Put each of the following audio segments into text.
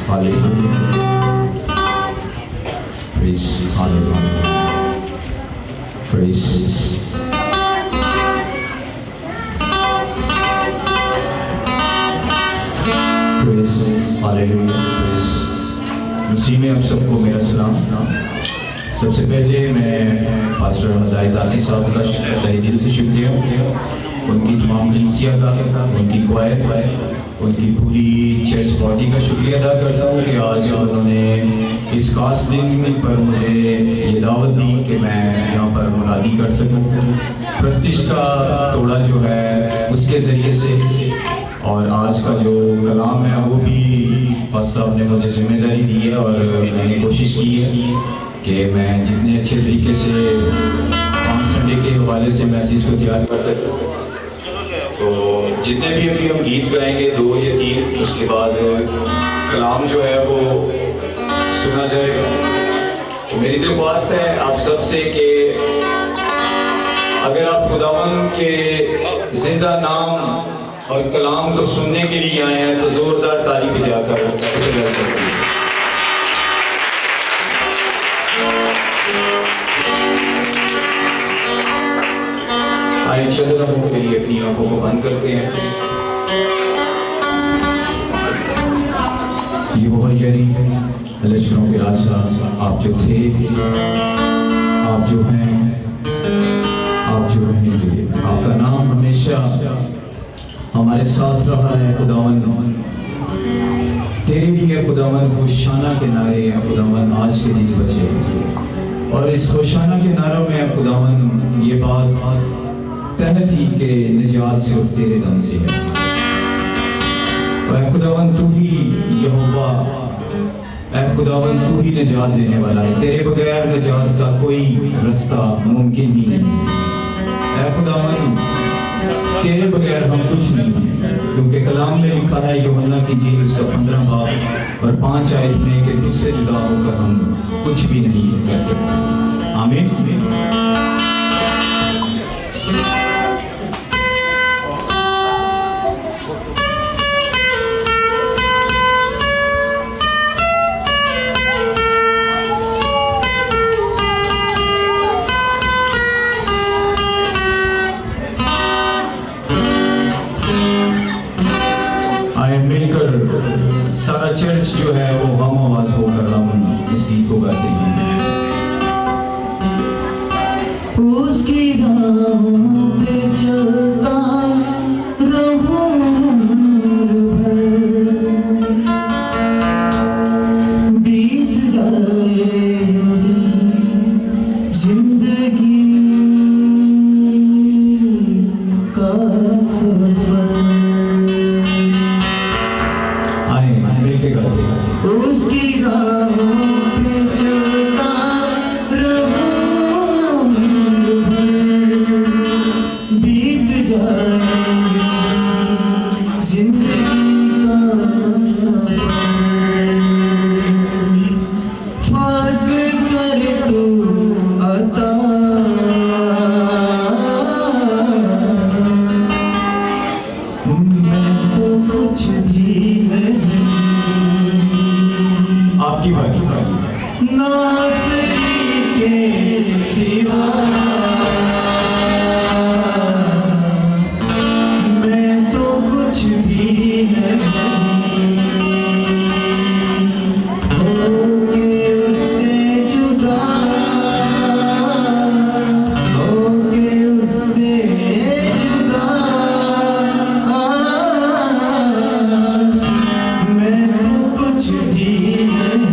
Hallelujah. Praise. Hallelujah. Praise. Praise. Hallelujah. Praise. मसीह में आप सबको मेरा सलाम। सबसे पहले मैं पास्टर अहमद तासी साहब का तहे दिल से शुक्रिया, उनकी तमाम कलीसिया का, उनकी क्वायर, उनकी पूरी चर्च बॉडी का शुक्रिया अदा करता हूँ कि आज उन्होंने इस खास दिन पर मुझे ये दावत दी कि मैं यहाँ पर मुनादी कर सकूँ प्रस्तिश का तोड़ा जो है उसके ज़रिए से। और आज का जो कलाम है वो भी पास साहब ने मुझे जिम्मेदारी दी है और मैंने कोशिश की है कि मैं जितने अच्छे तरीके से पाँच संडे के हवाले से मैसेज को तैयार कर सकूँ। तो जितने भी अभी हम गीत गाएंगे 2 या 3, उसके बाद कलाम जो है वो सुना जाएगा। तो मेरी दरख्वास्त है आप सबसे कि अगर आप खुदावंद के जिंदा नाम और कलाम को सुनने के लिए आए हैं तो जोरदार ताली बजाकर उसे वेलकम करिए। आइए चंद लम्हों के लिए अपनी आंखों को बंद करते हैं। यहोवा यरी लश्करों के राजा आप जो थे, आप जो हैं, आप जो रहेंगे, आपका नाम हमेशा हमारे साथ रहा है खुदावन। तेरे लिए खुदावन होशाना के नारे हैं खुदावन आज के दिन बचे। और इस होशाना के नारों में खुदावन ये बात तय थी कि निजात सिर्फ तेरे दम से है। ऐ खुदावन तू ही यहोवा, ऐ खुदावन तू ही निजात देने वाला है। तेरे बगैर निजात का कोई रास्ता मुमकिन ही नहीं। ऐ खुदावन तेरे बगैर हम कुछ नहीं हैं, क्योंकि कलाम में लिखा है यूहन्ना की इंजील उसका 15 बाब और 5 आयत में कि तुझसे जुदा होकर हम कुछ भी नहीं कर सकते। आमीन। मिलकर सारा चर्च जो है वो हम आवाज होकर हम इस गीत को गाते हैं। उसकी राहों पे चलता रहूं उम्र भर, बीत जाए जिंदगी का सफर। उसकी राहों पे चलता रहूं उम्र भर, बीत जाए जिंदगी का सफर। फाज़ल कर तू अता, मैं तो कुछ भी नहीं। आपकी बारी नासरी के सिवा मैं तो कुछ भी नहीं। होके उससे जुदा, होके उससे जुदा मैं तो कुछ भी नहीं।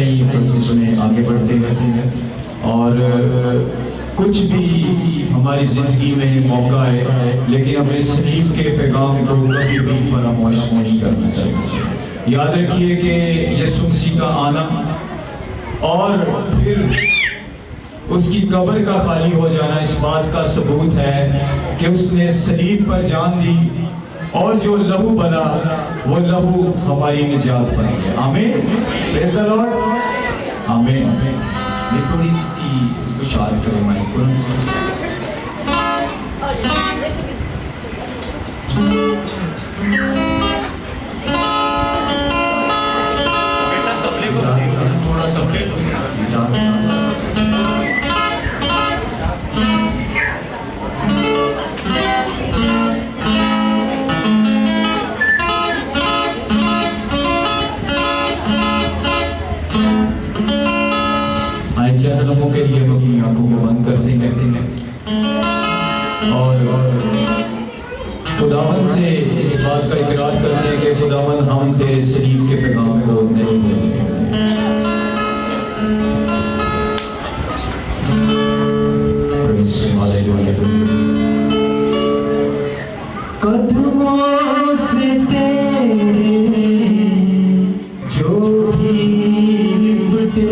नहीं बस इसमें आगे बढ़ते रहते हैं। और कुछ भी हमारी ज़िंदगी में मौका है, लेकिन हमें सलीब के पैगाम को कभी भी फरामोश नहीं करना चाहिए। याद रखिए कि यीशु मसीह का आना और फिर उसकी कब्र का खाली हो जाना इस बात का सबूत है कि उसने सलीब पर जान दी और जो लहू बना वो लहू हमारी निजात बन गया। आमीन, प्रेज़ द लॉर्ड, आमीन। ये थोड़ी सी इसको शार्प करें माइक को। बेटा तबले को थोड़ा सा लोगों के लिए हम अपनी आंखों को बंद करते हैं और खुदावन से इस बात का इकरार करते हैं कि खुदावन हम तेरे सलीब के पैगाम को नहीं भूलेंगे। कदमों से तेरे जो भी लिपटे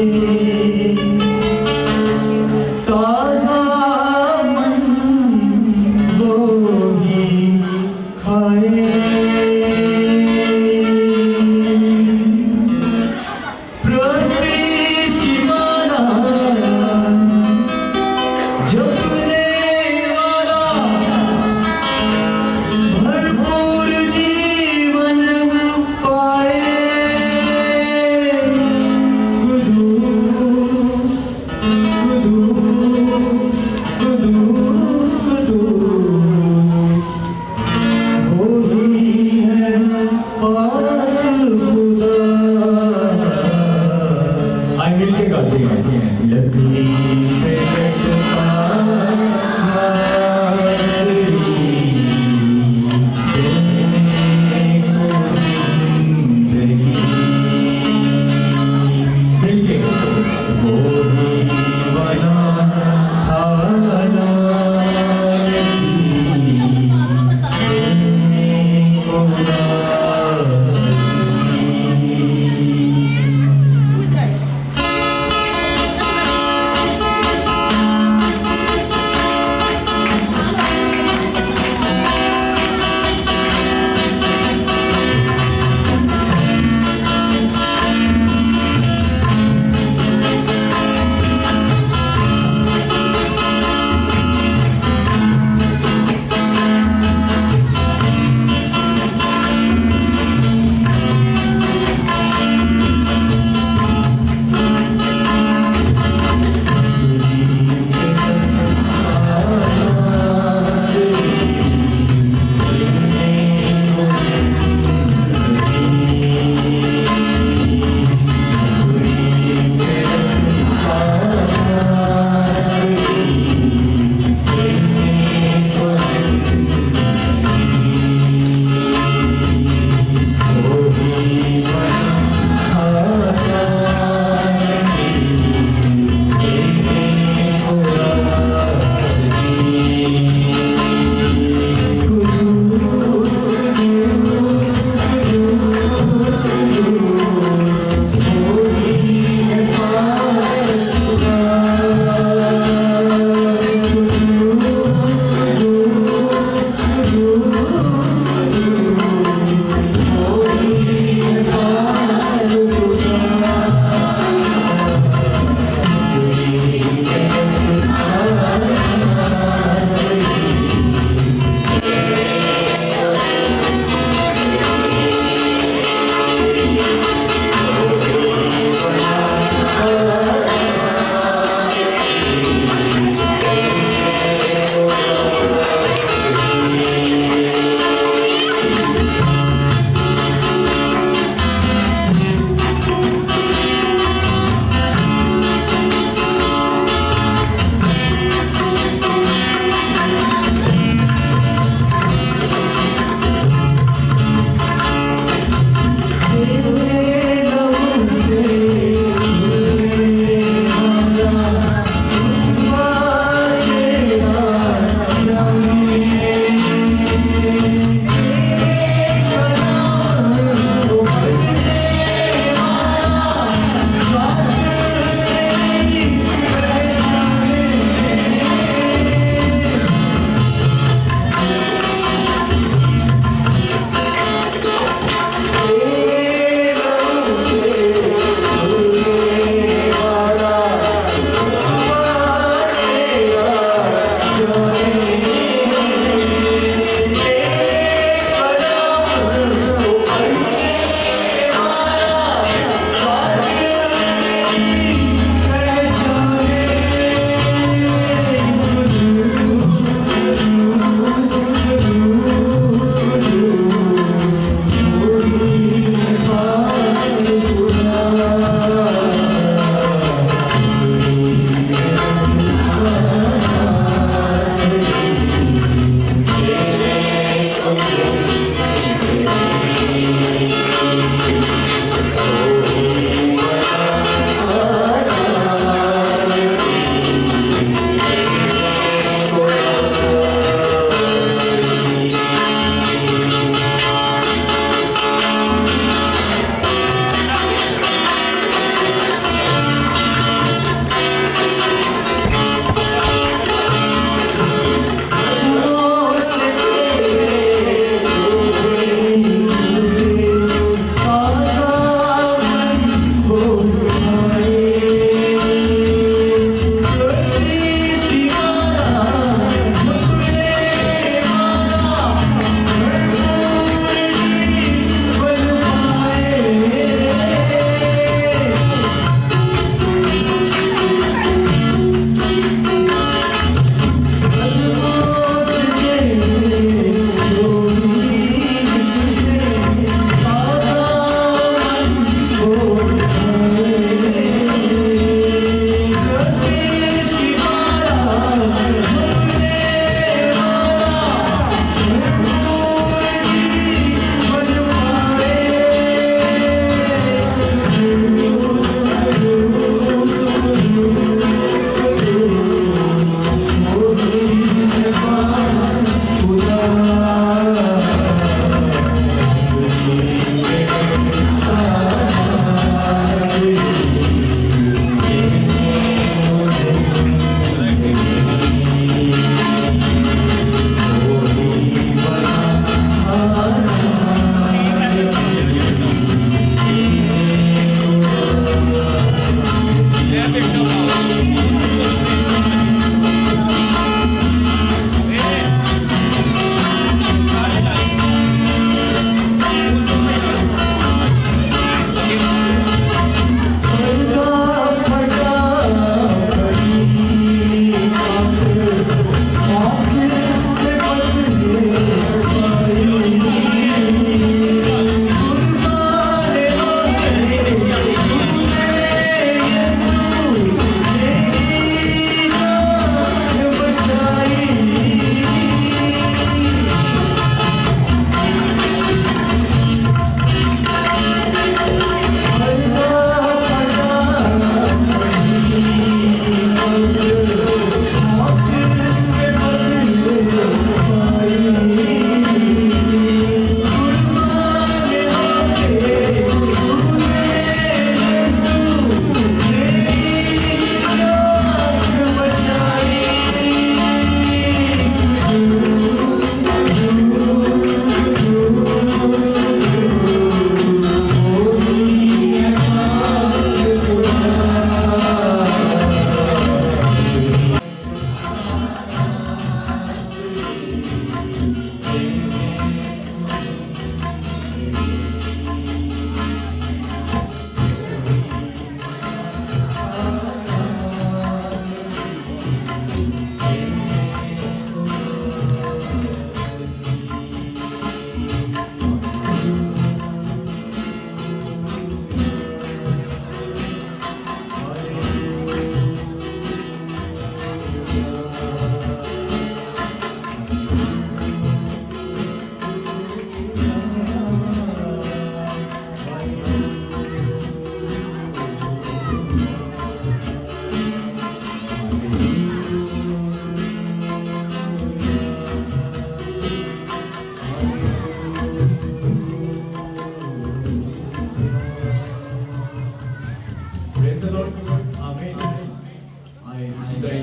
इसी तरह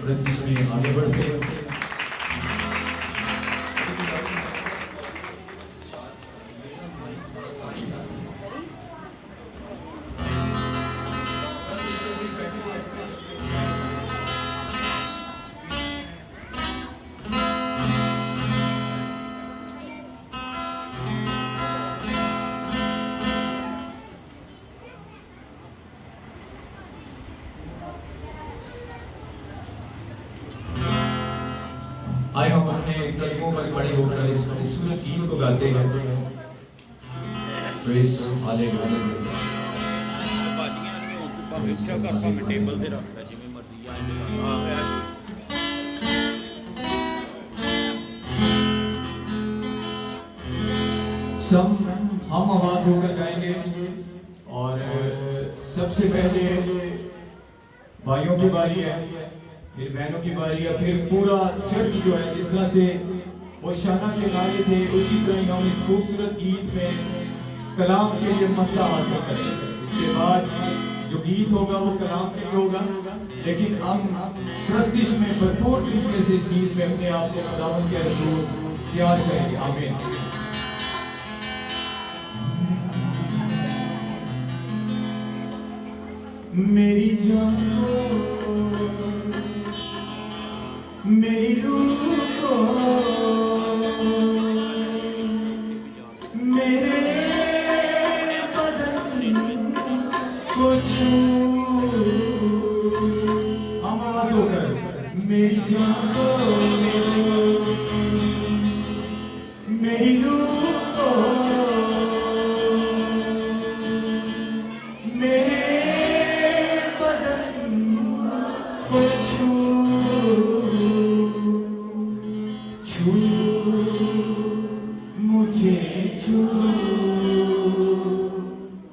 प्रस्तिश में आगे बढ़ते हैं। आए हम अपने कदमों पर खड़े होकर इस खूबसूरत गीत को गाते हैं। Praise hallelujah. टेबल ते रखता जिवें मर्जी हम आवाज होकर गाएंगे और सबसे पहले भाइयों की बारी है, फिर बहनों की बारी है, फिर पूरा चर्च जो है जिस तरह से वो शाना के नारे थे उसी तरह ही हम इस खूबसूरत गीत में कलाम के लिए मसा हासिल करेंगे। इसके बाद जो गीत होगा वो कलाम के लिए होगा, लेकिन हम प्रस्तिश में भरपूर तरीके से इस गीत में अपने आप को खुदावंद के हज़ूर तैयार करेंगे। आमीन। मेरी जान को, मेरी रूह को, मेरे बदन को छू, हम आवाज होकर मेरी जान को, मेरी रूह को, मेरे मुझे छू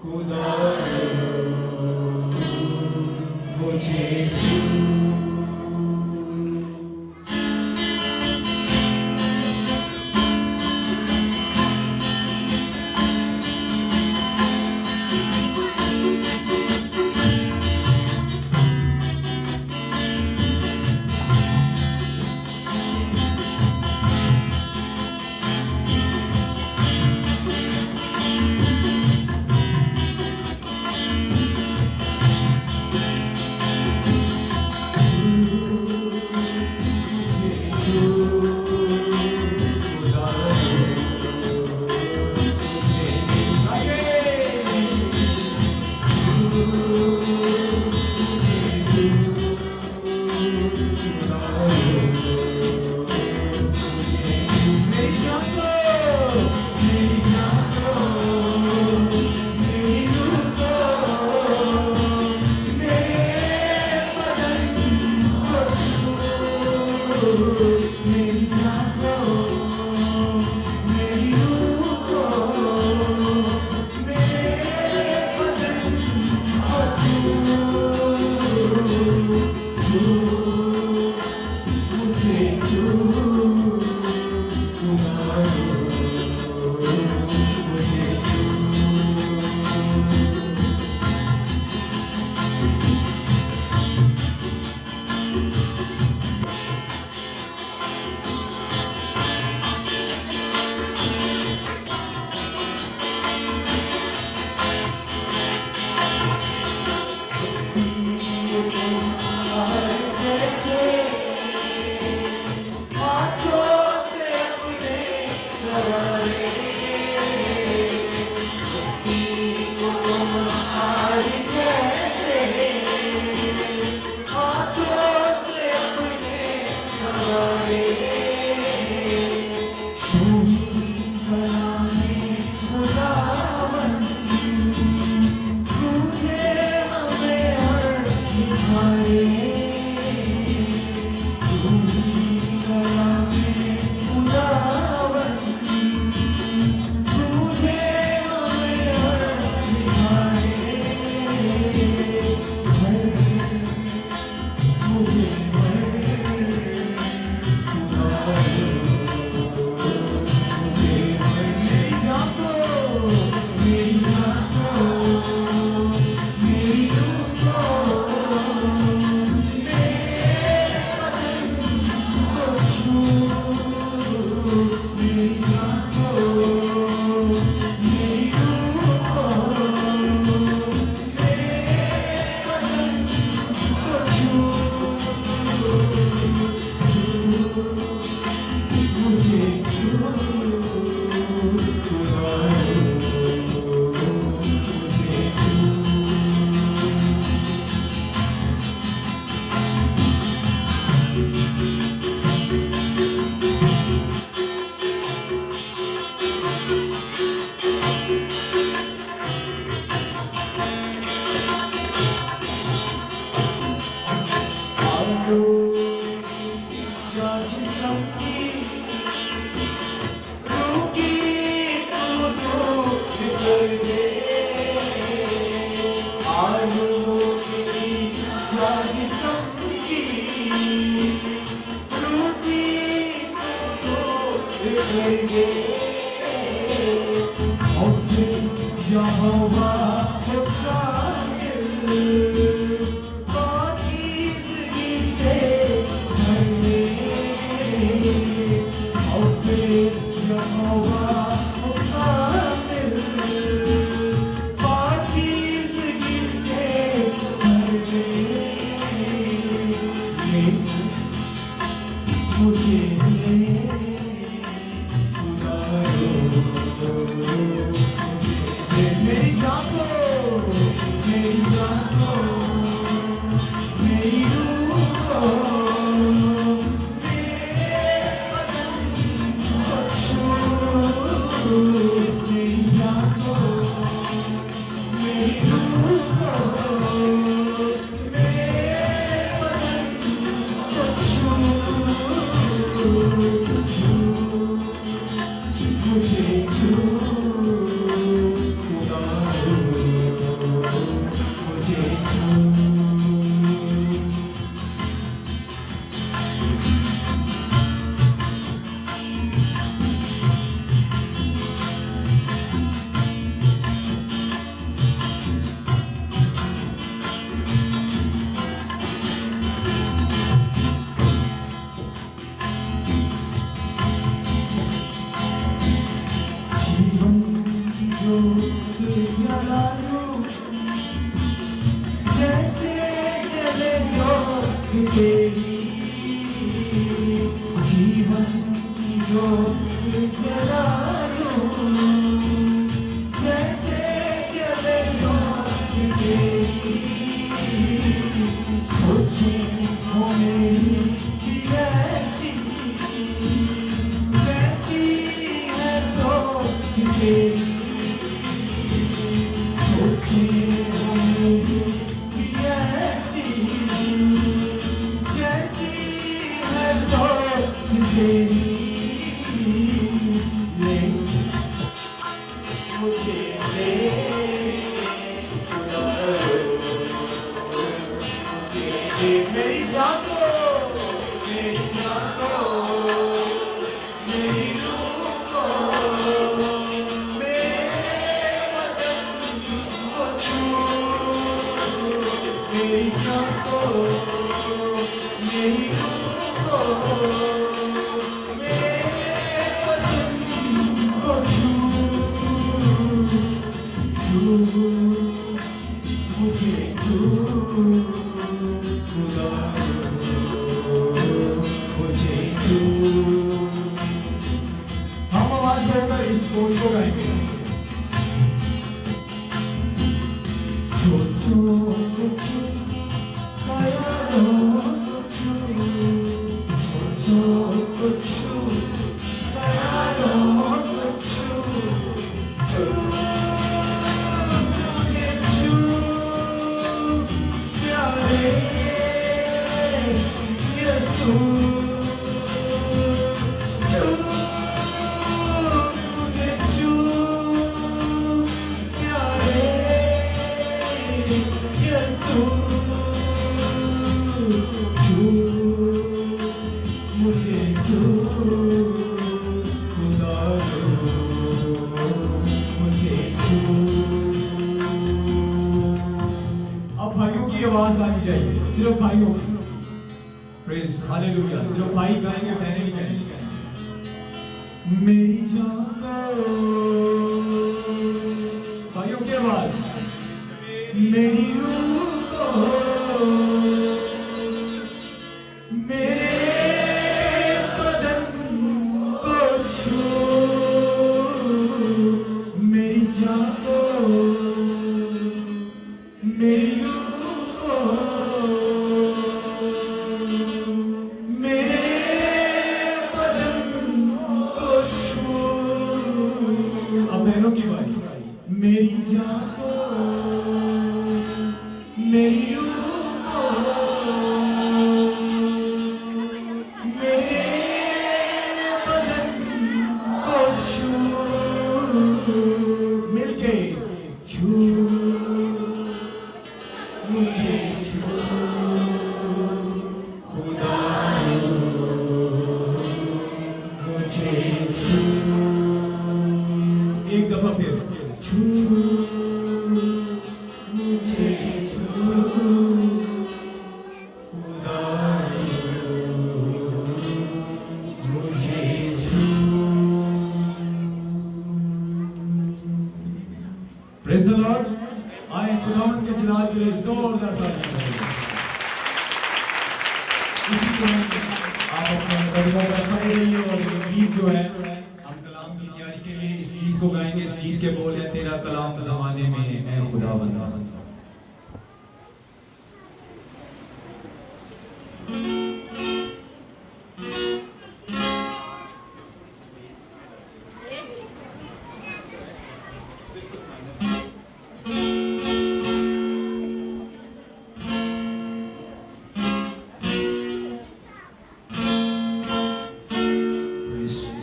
खुदा मुझे छू। आप अपने कदमों पर खड़े रहिए और ये गीत जो है हम कलाम की तैयारी के लिए इस गीत को गाएंगे। इस गीत के बोल है तेरा कलाम ज़माने में है खुदा बंदा।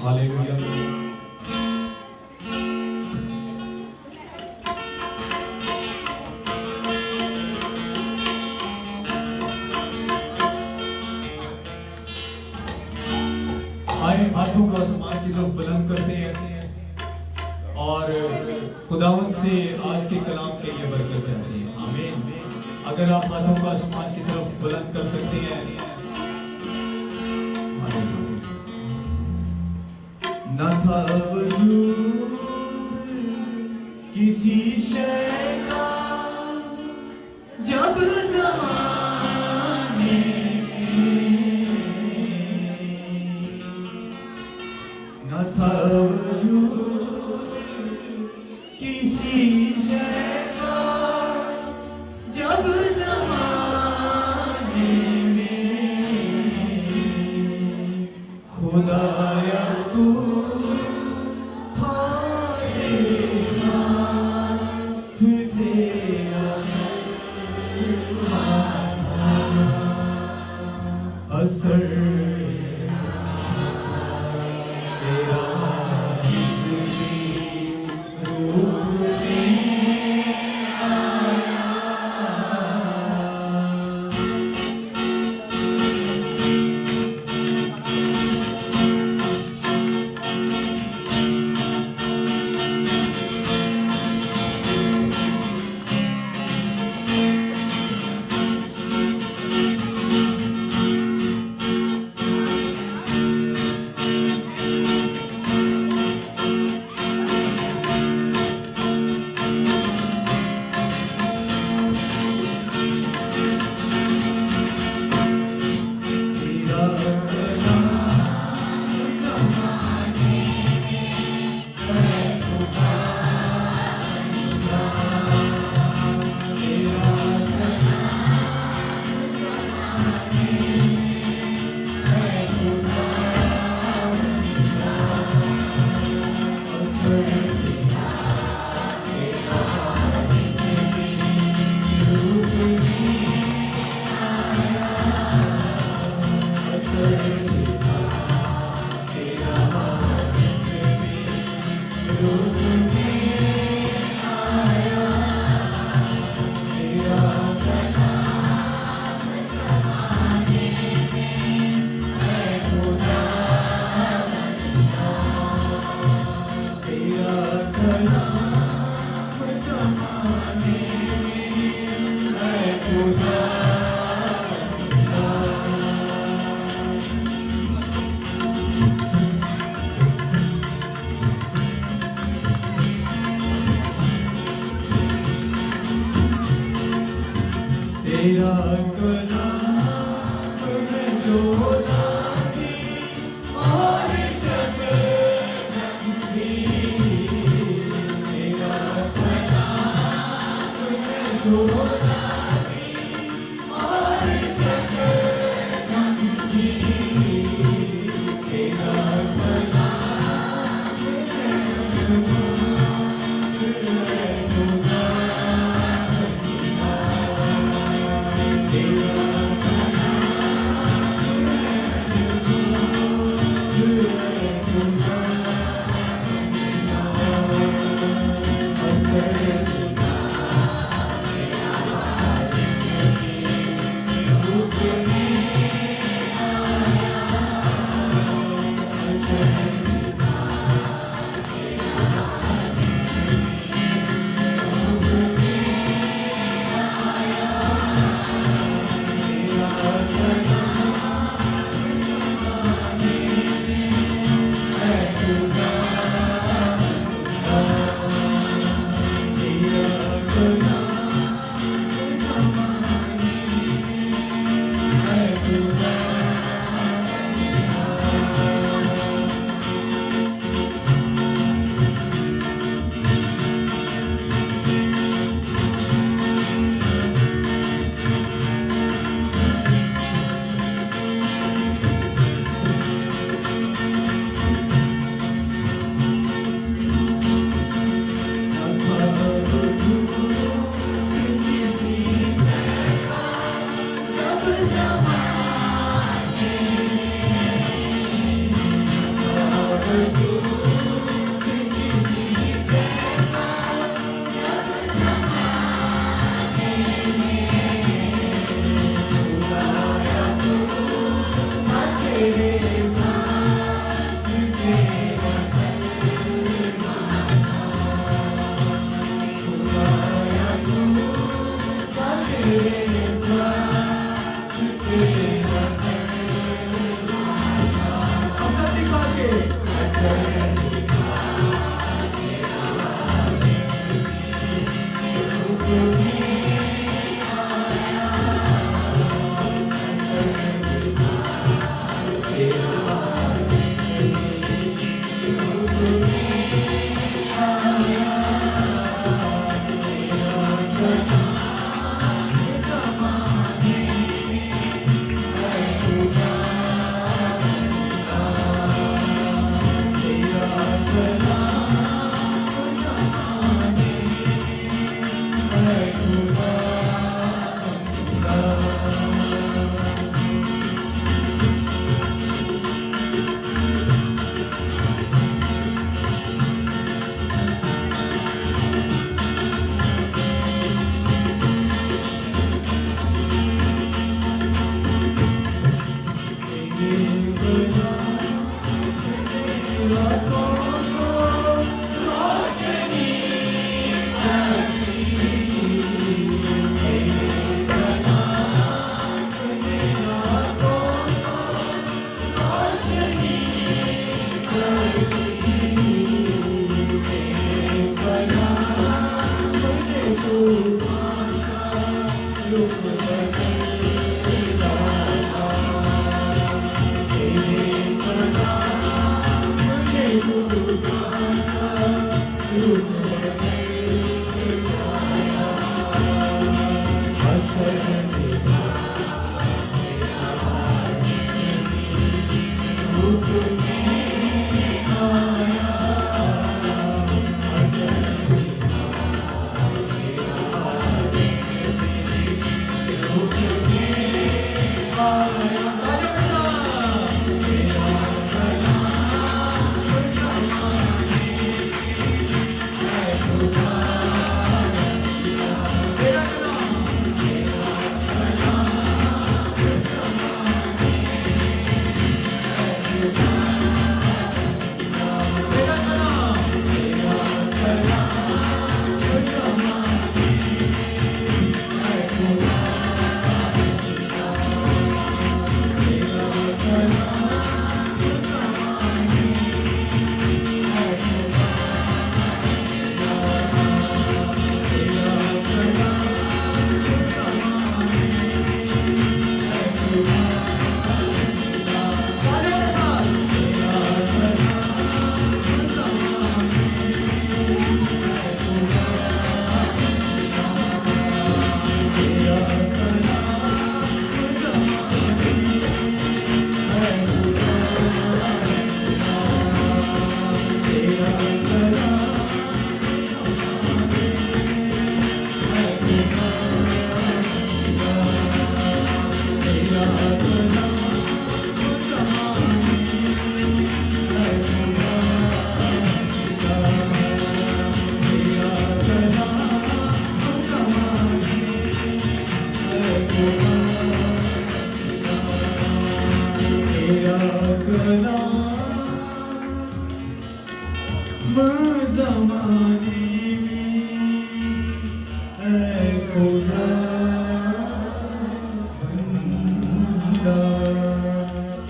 हालेलुया। आए हाथों को आसमान की तरफ बुलंद करते हैं और खुदावंद से आज के कलाम के लिए बरकत चाहते हैं। आमीन। अगर आप हाथों को आसमान की तरफ बुलंद कर सकते हैं। न था वजूद किसी शय का जब ज़माने में, न था वजूद किसी शय का जब ज़माने में, खुदाया तू असर तेरा किसी रूप में आया। तेरा कलाम है जो दानी और शबनमी, तेरा कलाम है जो दानी और शबनमी, तेरा कलाम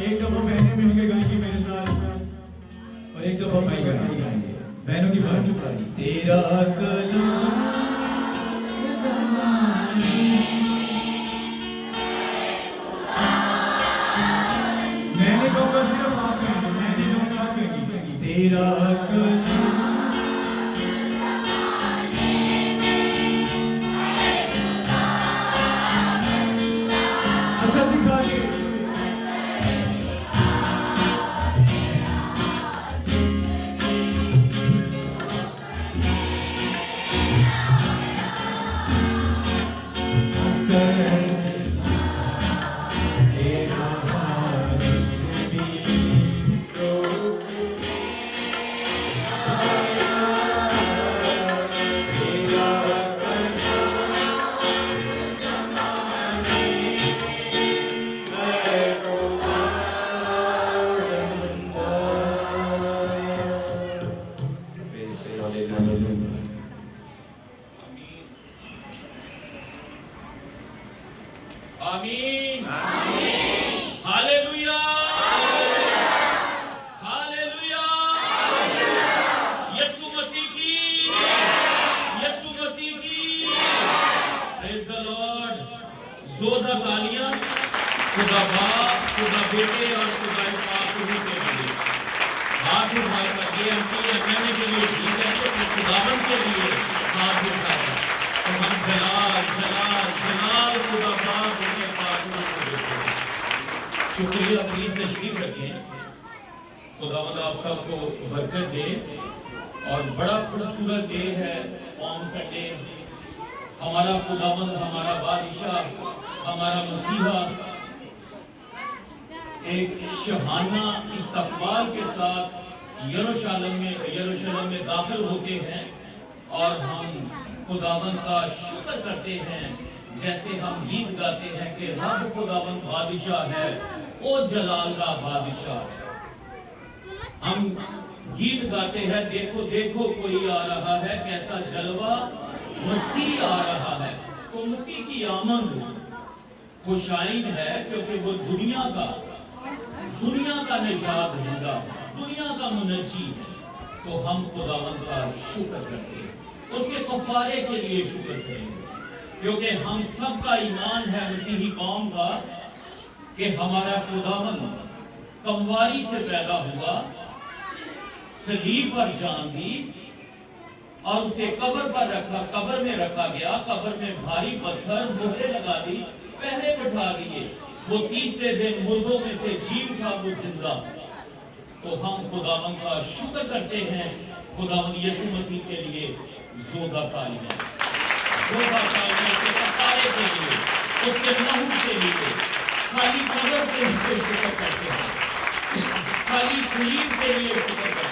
एक दफा बहनें मिलकर गाएंगी मेरे साथ और एक दफा भाई गाएंगे। बहनों की बात तेरा कलाम मैंने कहूँगा सिर्फ आप कहेंगे, मैंने कहूँगा आप कहेंगी तेरा कलाम असर दिखा के आमीन हालेलुया हालेलुया यीशु मसीह की प्रेज द लॉर्ड। जोरदार तालियां खुदा बाप, खुदा बेटे और खुदा पाक के लिए। हाथ उठाए करके एमपी के लिए ठीक है, तो खुदावन के लिए हाथ उठाए तो हम जलाल जलाल जलाल खुदा बाप बेटे पाक को देते हैं। शुक्रिया, प्लीज तशरीफ रखें। खुदावंद आप सबको बरकत दे। और बड़ा खूबसूरत डे है पाम संडे। हमारा खुदावंद, हमारा बादशाह, हमारा मसीहा एक शहाना इस्तकबाल के साथ यरूशलेम में दाखिल होते हैं और हम खुदावंद का शुक्र करते हैं। जैसे हम गीत गाते हैं कि रब खुदावंद बादशाह है, ओ जलाल का बादशाह। हम गीत गाते हैं, देखो देखो कोई आ रहा है, कैसा जलवा मसीह आ रहा है। तो मसीह की आमद खुशाइन है, क्योंकि वो दुनिया का निजात होगा, दुनिया का मुनज्जी है। तो हम खुदावंद का शुक्र करते हैं, उसके कफारे के लिए शुक्र करेंगे, क्योंकि हम सबका ईमान है मसीही कौम का कि हमारा खुदावंद कमवारी से पैदा हुआ, सलीब पर जान दी और उसे कब्र में रखा गया। कब्र में भारी पत्थर मोहरे लगा दी, पहरे बैठा दिए। वो तीसरे दिन मुर्दों में से जी उठा, वो जिंदा। तो हम खुदावंद का शुक्र करते हैं, खुदावंद यीशु मसीह के लिए जोरदार तालियां, उसके कफारे के लिए, उसके लहू के लिए। खाली कब्र के लिए शुक्र करते हैं, खाली सलीब के लिए शुक्र करते हैं।